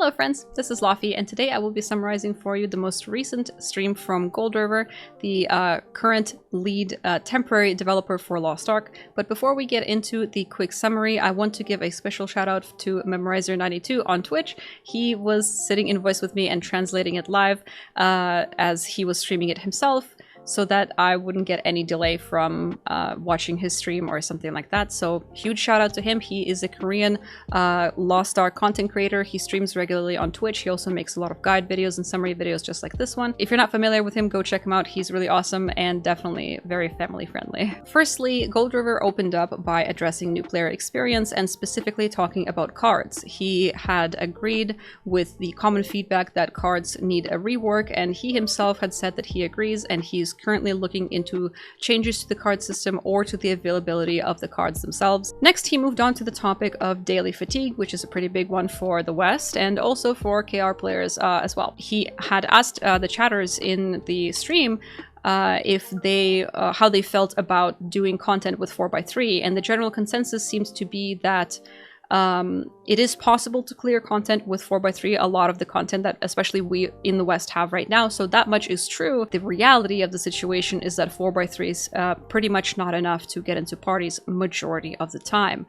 Hello friends, this is Laufie, and today I will be summarizing for you the most recent stream from Gold River, the current lead temporary developer for Lost Ark. But before we get into the quick summary, I want to give a special shout out to Memorizer92 on Twitch. He was sitting in voice with me and translating it live as he was streaming it himself, so that I wouldn't get any delay from watching his stream or something like that. So huge shout out to him. He is a Korean Lost Ark content creator. He streams regularly on Twitch. He also makes a lot of guide videos and summary videos just like this one. If you're not familiar with him, go check him out. He's really awesome and definitely very family friendly. Firstly, Gold River opened up by addressing new player experience and specifically talking about cards. He had agreed with the common feedback that cards need a rework, and he himself had said that he agrees, and he's currently looking into changes to the card system or to the availability of the cards themselves. Next, he moved on to the topic of daily fatigue, which is a pretty big one for the West and also for KR players as well. He had asked the chatters in the stream if they how they felt about doing content with 4x3, and the general consensus seems to be that it is possible to clear content with 4x3, a lot of the content that especially we in the West have right now, so that much is true. The reality of the situation is that 4x3 is pretty much not enough to get into parties majority of the time.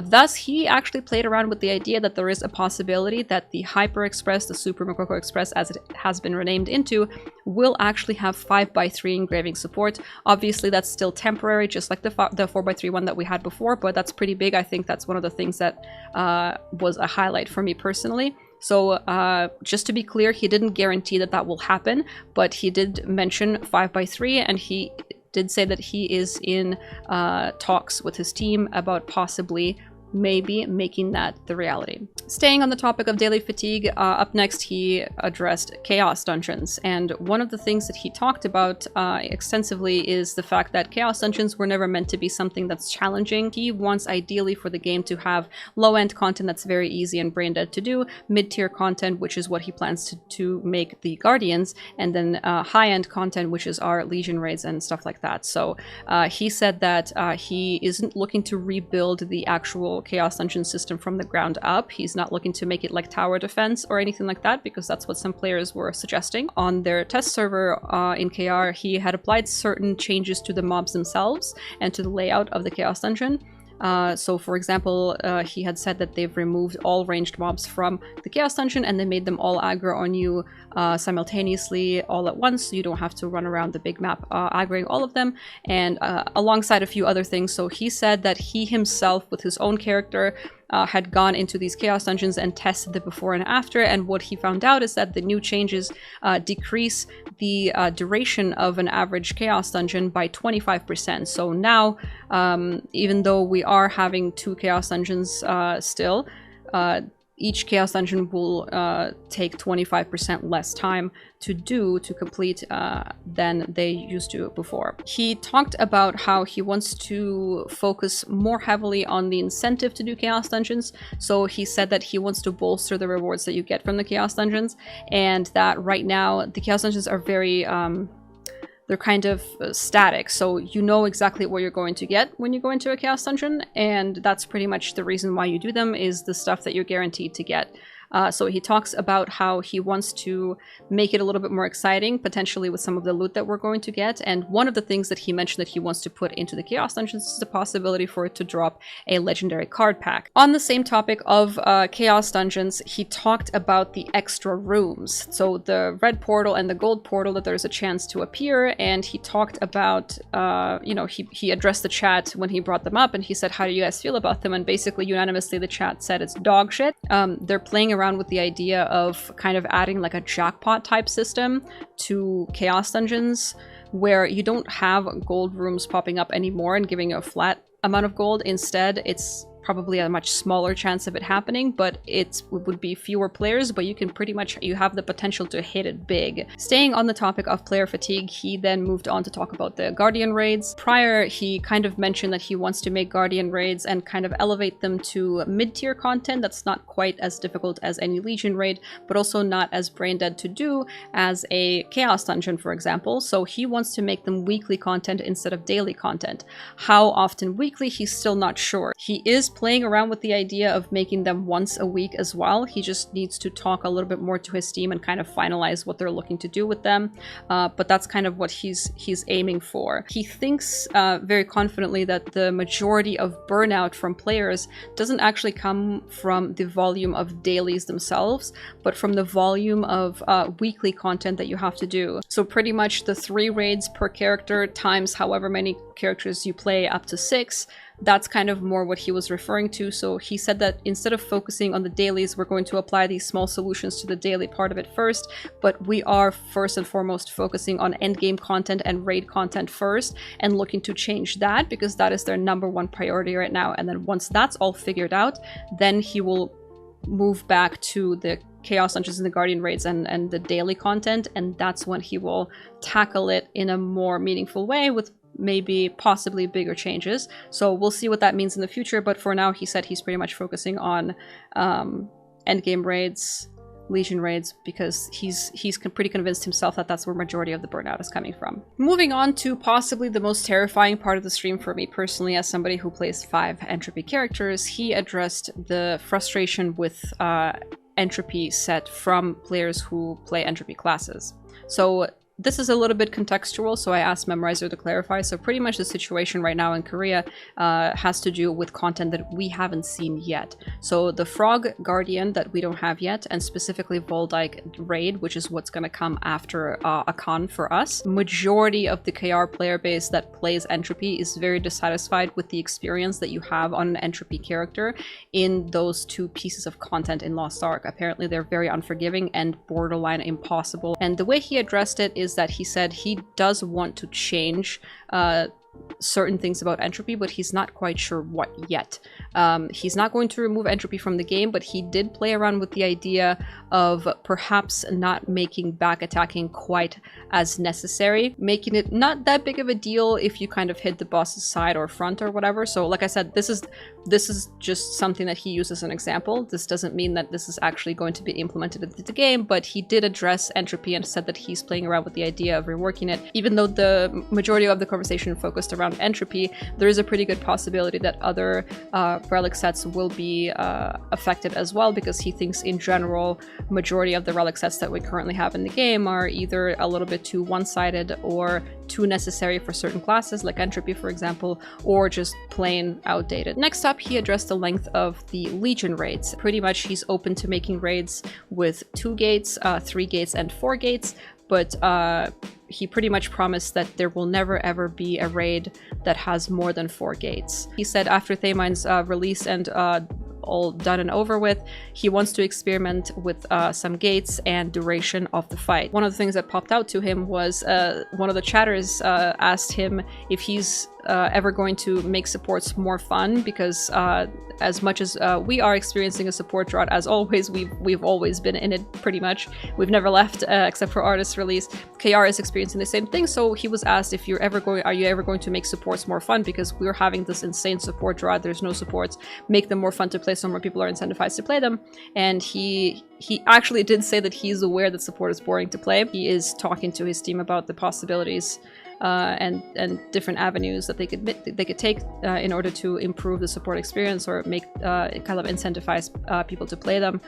Thus, he actually played around with the idea that there is a possibility that the Hyper Express, the Super Mokoko Express as it has been renamed into, will actually have 5x3 engraving support. Obviously, that's still temporary, just like the 4x3 one that we had before, but that's pretty big. I think that's one of the things that was a highlight for me personally. So just to be clear, he didn't guarantee that that will happen, but he did mention 5x3, and he did say that he is in talks with his team about possibly maybe making that the reality. Staying on the topic of daily fatigue, up next he addressed chaos dungeons, and one of the things that he talked about extensively is the fact that chaos dungeons were never meant to be something that's challenging. He wants ideally for the game to have low-end content that's very easy and brain dead to do, mid-tier content, which is what he plans to make the Guardians, and then high-end content, which is our Legion raids and stuff like that. So he said that he isn't looking to rebuild the actual Chaos Dungeon system from the ground up. He's not looking to make it like tower defense or anything like that, because that's what some players were suggesting. On their test server in KR, he had applied certain changes to the mobs themselves and to the layout of the Chaos Dungeon. So for example, he had said that they've removed all ranged mobs from the Chaos Dungeon and they made them all aggro on you simultaneously all at once, so you don't have to run around the big map aggroing all of them, and alongside a few other things. So he said that he himself with his own character had gone into these chaos dungeons and tested the before and after, and what he found out is that the new changes decrease the duration of an average chaos dungeon by 25%. So now, even though we are having 2 chaos dungeons still, each chaos dungeon will take 25% less time to complete than they used to before. He talked about how he wants to focus more heavily on the incentive to do chaos dungeons. So he said that he wants to bolster the rewards that you get from the chaos dungeons, and that right now the chaos dungeons are very they're kind of static, so you know exactly what you're going to get when you go into a chaos dungeon, and that's pretty much the reason why you do them, is the stuff that you're guaranteed to get. So he talks about how he wants to make it a little bit more exciting, potentially with some of the loot that we're going to get, and one of the things that he mentioned that he wants to put into the Chaos Dungeons is the possibility for it to drop a legendary card pack. On the same topic of Chaos Dungeons, he talked about the extra rooms, so the red portal and the gold portal, that there's a chance to appear, and he talked about, you know, he addressed the chat when he brought them up, and he said, how do you guys feel about them? And basically unanimously the chat said it's dog shit. They're playing around with the idea of kind of adding like a jackpot type system to chaos dungeons, where you don't have gold rooms popping up anymore and giving you a flat amount of gold. Instead, it's probably a much smaller chance of it happening, but it would be fewer players, but you can pretty much, you have the potential to hit it big. Staying on the topic of player fatigue, he then moved on to talk about the Guardian raids. Prior, he kind of mentioned that he wants to make Guardian raids and kind of elevate them to mid-tier content that's not quite as difficult as any Legion raid, but also not as brain dead to do as a Chaos Dungeon, for example. So he wants to make them weekly content instead of daily content. How often weekly, he's still not sure. He is playing around with the idea of making them once a week as well. He just needs to talk a little bit more to his team and kind of finalize what they're looking to do with them. But that's kind of what he's aiming for. He thinks very confidently that the majority of burnout from players doesn't actually come from the volume of dailies themselves, but from the volume of weekly content that you have to do. So pretty much the 3 raids per character times however many characters you play, up to 6. That's kind of more what he was referring to. So he said that instead of focusing on the dailies, we're going to apply these small solutions to the daily part of it first, but we are first and foremost focusing on endgame content and raid content first and looking to change that because that is their #1 priority right now. And then once that's all figured out, then he will move back to the Chaos Dungeons and the Guardian raids and the daily content, and that's when he will tackle it in a more meaningful way with maybe possibly bigger changes. So we'll see what that means in the future, but for now he said he's pretty much focusing on endgame raids, Legion raids, because he's pretty convinced himself that that's where majority of the burnout is coming from. Moving on to possibly the most terrifying part of the stream for me personally, as somebody who plays 5 entropy characters, he addressed the frustration with entropy set from players who play entropy classes. So this is a little bit contextual, so I asked Memorizer to clarify. So pretty much the situation right now in Korea has to do with content that we haven't seen yet. So the Frog Guardian that we don't have yet, and specifically Voldike Raid, which is what's going to come after Akan for us. Majority of the KR player base that plays Entropy is very dissatisfied with the experience that you have on an Entropy character in those 2 pieces of content in Lost Ark. Apparently they're very unforgiving and borderline impossible. And the way he addressed it is that he said he does want to change certain things about entropy, but he's not quite sure what yet. He's not going to remove entropy from the game, but he did play around with the idea of perhaps not making back attacking quite as necessary, making it not that big of a deal if you kind of hit the boss's side or front or whatever. So like I said, this is just something that he used as an example. This doesn't mean that this is actually going to be implemented into the game, but he did address entropy and said that he's playing around with the idea of reworking it. Even though the majority of the conversation focused around entropy, there is a pretty good possibility that other relic sets will be affected as well, because he thinks in general majority of the relic sets that we currently have in the game are either a little bit too one-sided or too necessary for certain classes like entropy, for example, or just plain outdated. Next up, he addressed the length of the Legion raids. Pretty much he's open to making raids with 2 gates, 3 gates, and 4 gates, but he pretty much promised that there will never ever be a raid that has more than 4 gates. He said after Thamine's release and all done and over with, he wants to experiment with some gates and duration of the fight. One of the things that popped out to him was one of the chatters asked him if he's ever going to make supports more fun, because as much as we are experiencing a support drought, as always, we've always been in it pretty much. We've never left except for artist release. KR is experiencing the same thing, so he was asked if are you ever going to make supports more fun, because we're having this insane support drought, there's no supports, make them more fun to play so more people are incentivized to play them. And he actually did say that he's aware that support is boring to play. He is talking to his team about the possibilities and different avenues that they could take in order to improve the support experience, or make kind of incentivize people to play them,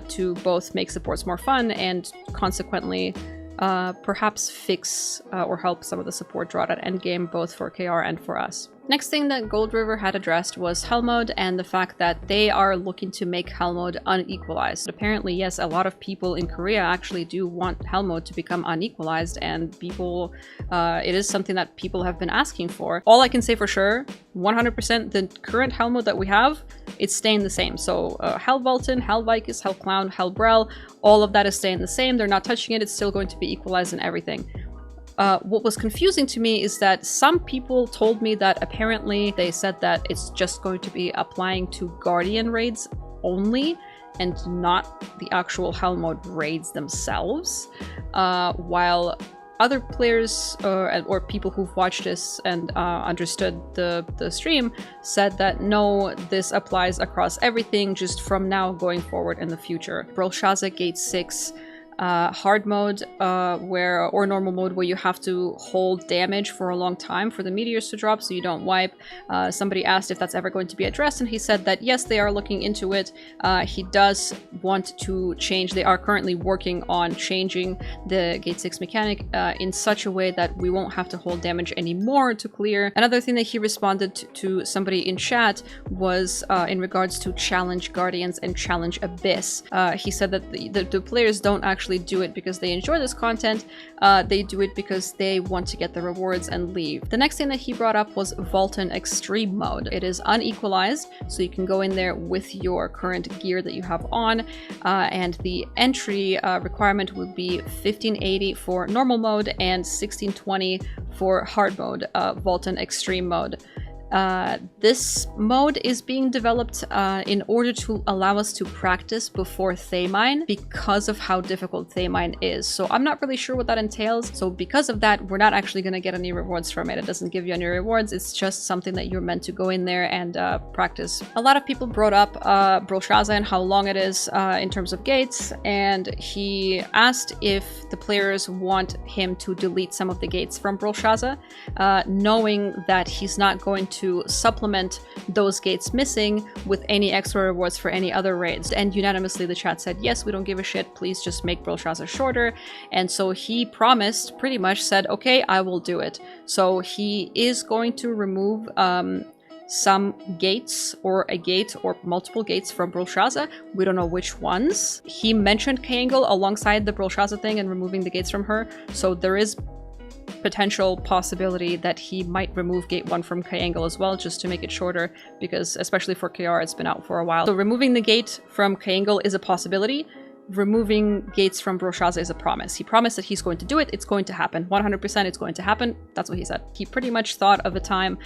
to both make supports more fun and consequently perhaps fix or help some of the support drought at endgame, both for KR and for us. Next thing that Gold River had addressed was Hell Mode and the fact that they are looking to make Hell Mode unequalized. Apparently, yes, a lot of people in Korea actually do want Hell Mode to become unequalized, and people, it is something that people have been asking for. All I can say for sure, 100%, the current Hell Mode that we have, it's staying the same. So Hell Vulcan, Hell Vicus, Hell Clown, Hell Brel, all of that is staying the same. They're not touching it. It's still going to be equalized and everything. What was confusing to me is that some people told me that apparently they said that it's just going to be applying to Guardian raids only and not the actual Hell Mode raids themselves, while other players or people who've watched this and understood the stream said that no, this applies across everything just from now going forward in the future. Brel Shaza Gate 6 hard mode or normal mode where you have to hold damage for a long time for the meteors to drop so you don't wipe. Somebody asked if that's ever going to be addressed, and he said that yes, they are looking into it. He does want to change. They are currently working on changing the Gate 6 mechanic in such a way that we won't have to hold damage anymore to clear. Another thing that he responded to somebody in chat was in regards to Challenge Guardians and Challenge Abyss. He said that the players don't actually do it because they enjoy this content. They do it because they want to get the rewards and leave. The next thing that he brought up was Vulcan Extreme mode. It is unequalized, so you can go in there with your current gear that you have on, and the entry requirement would be 1580 for normal mode and 1620 for hard mode, Vulcan Extreme mode. This mode is being developed in order to allow us to practice before Thaymine because of how difficult Thaymine is. So I'm not really sure what that entails. So because of that, we're not actually going to get any rewards from it. It doesn't give you any rewards. It's just something that you're meant to go in there and practice. A lot of people brought up Brel and how long it is in terms of gates, and he asked if the players want him to delete some of the gates from Brel, knowing that he's not going to supplement those gates missing with any extra rewards for any other raids. And unanimously the chat said, yes, we don't give a shit, please just make Brel shorter. And so he promised, pretty much said, okay, I will do it. So he is going to remove some gates, or a gate or multiple gates from Brel. We don't know which ones. He mentioned K'Angle alongside the Brel thing and removing the gates from her, so there is potential possibility that he might remove gate 1 from K'Angle as well, just to make it shorter, because especially for KR it's been out for a while. So removing the gate from K'Angle is a possibility. Removing gates from Brel is a promise. He promised that he's going to do it. It's going to happen. 100% it's going to happen. That's what he said. He pretty much thought of a time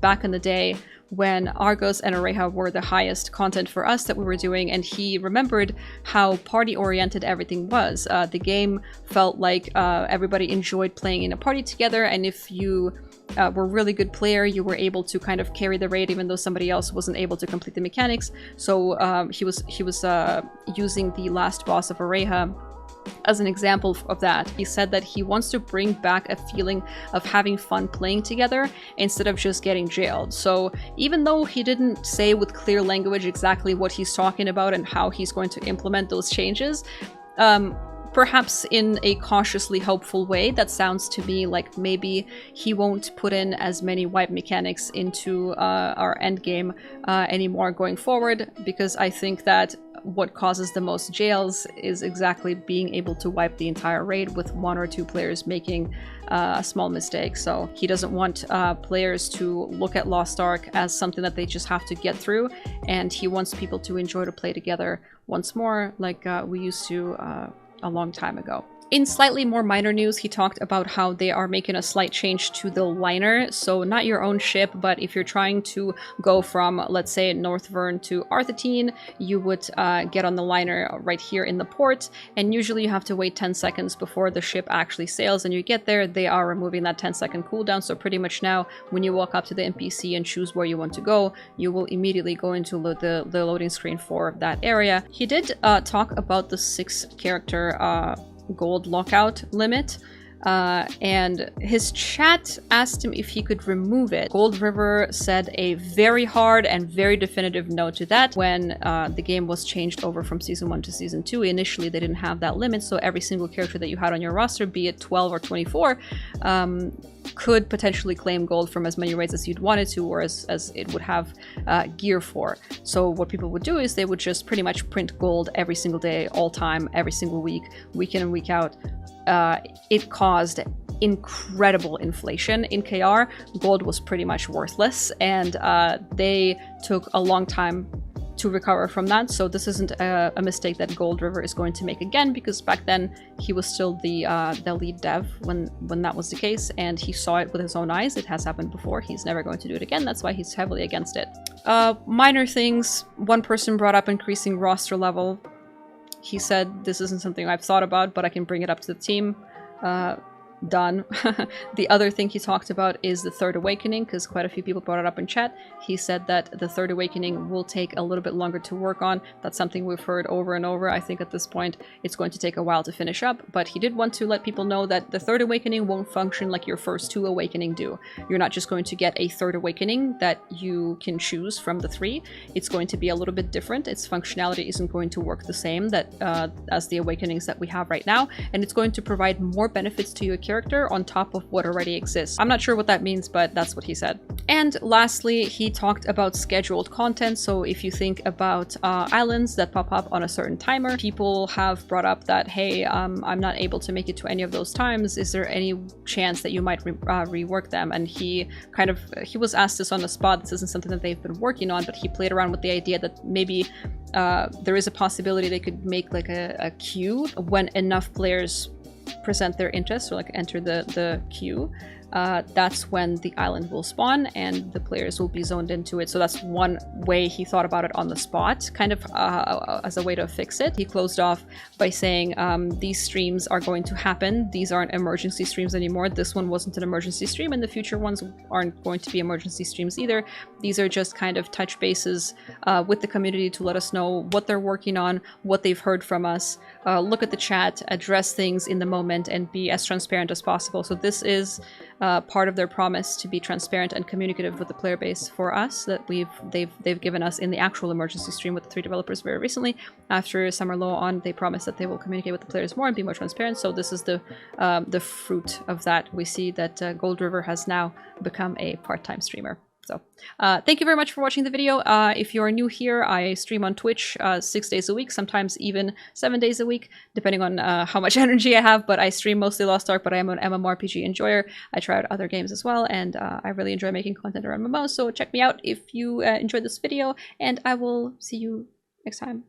back in the day when Argos and Areha were the highest content for us that we were doing, and he remembered how party-oriented everything was. The game felt like everybody enjoyed playing in a party together, and if you were a really good player, you were able to kind of carry the raid even though somebody else wasn't able to complete the mechanics. So he was using the last boss of Areha as an example of that. He said that he wants to bring back a feeling of having fun playing together instead of just getting jailed. So even though he didn't say with clear language exactly what he's talking about and how he's going to implement those changes, perhaps in a cautiously hopeful way, that sounds to me like maybe he won't put in as many wipe mechanics into our endgame anymore going forward, because I think that what causes the most jails is exactly being able to wipe the entire raid with 1 or 2 players making a small mistake. So he doesn't want players to look at Lost Ark as something that they just have to get through, and he wants people to enjoy to play together once more like we used to a long time ago. In slightly more minor news, he talked about how they are making a slight change to the liner. So not your own ship, but if you're trying to go from, let's say, Northvern to Arthetine, you would get on the liner right here in the port, and usually you have to wait 10 seconds before the ship actually sails, and you get there, they are removing that 10-second cooldown. So pretty much now, when you walk up to the NPC and choose where you want to go, you will immediately go into the loading screen for that area. He did talk about the 6-character gold lockout limit, and his chat asked him if he could remove it. Gold River said a very hard and very definitive no to that when the game was changed over from Season 1 to Season 2. Initially, they didn't have that limit, so every single character that you had on your roster, be it 12 or 24, could potentially claim gold from as many raids as you'd wanted to, or as it would have gear for. So what people would do is they would just pretty much print gold every single day, all time, every single week, week in and week out. It caused incredible inflation in KR. Gold was pretty much worthless, and they took a long time to recover from that. So this isn't a mistake that Gold River is going to make again, because back then he was still the lead dev when that was the case, and he saw it with his own eyes. It has happened before. He's never going to do it again. That's why he's heavily against it. Minor things. One person brought up increasing roster level. He said, this isn't something I've thought about, but I can bring it up to the team. done. The other thing he talked about is the Third Awakening, because quite a few people brought it up in chat. He said that the Third Awakening will take a little bit longer to work on. That's something we've heard over and over. I think at this point it's going to take a while to finish up, but he did want to let people know that the Third Awakening won't function like your first 2 Awakening do. You're not just going to get a Third Awakening that you can choose from the 3. It's going to be a little bit different. Its functionality isn't going to work the same as the Awakenings that we have right now, and it's going to provide more benefits to your character on top of what already exists. I'm not sure what that means, but that's what he said. And lastly, he talked about scheduled content. So if you think about islands that pop up on a certain timer, people have brought up that, hey, I'm not able to make it to any of those times. Is there any chance that you might rework them? And he was asked this on the spot. This isn't something that they've been working on, but he played around with the idea that maybe there is a possibility they could make like a queue when enough players present their interest or like enter the queue. That's when the island will spawn and the players will be zoned into it. So that's one way he thought about it on the spot, kind of as a way to fix it. He closed off by saying these streams are going to happen. These aren't emergency streams anymore. This one wasn't an emergency stream, and the future ones aren't going to be emergency streams either. These are just kind of touch bases with the community to let us know what they're working on, what they've heard from us, look at the chat, address things in the moment, and be as transparent as possible. So this is part of their promise to be transparent and communicative with the player base for us that they've given us in the actual emergency stream with the 3 developers very recently. After Summer Law on, they promised that they will communicate with the players more and be more transparent. So this is the fruit of that. We see that Gold River has now become a part-time streamer. So thank you very much for watching the video. If you are new here, I stream on Twitch 6 days a week, sometimes even 7 days a week, depending on how much energy I have, but I stream mostly Lost Ark, but I am an MMORPG enjoyer. I try out other games as well, and I really enjoy making content around MMOs, so check me out if you enjoyed this video, and I will see you next time.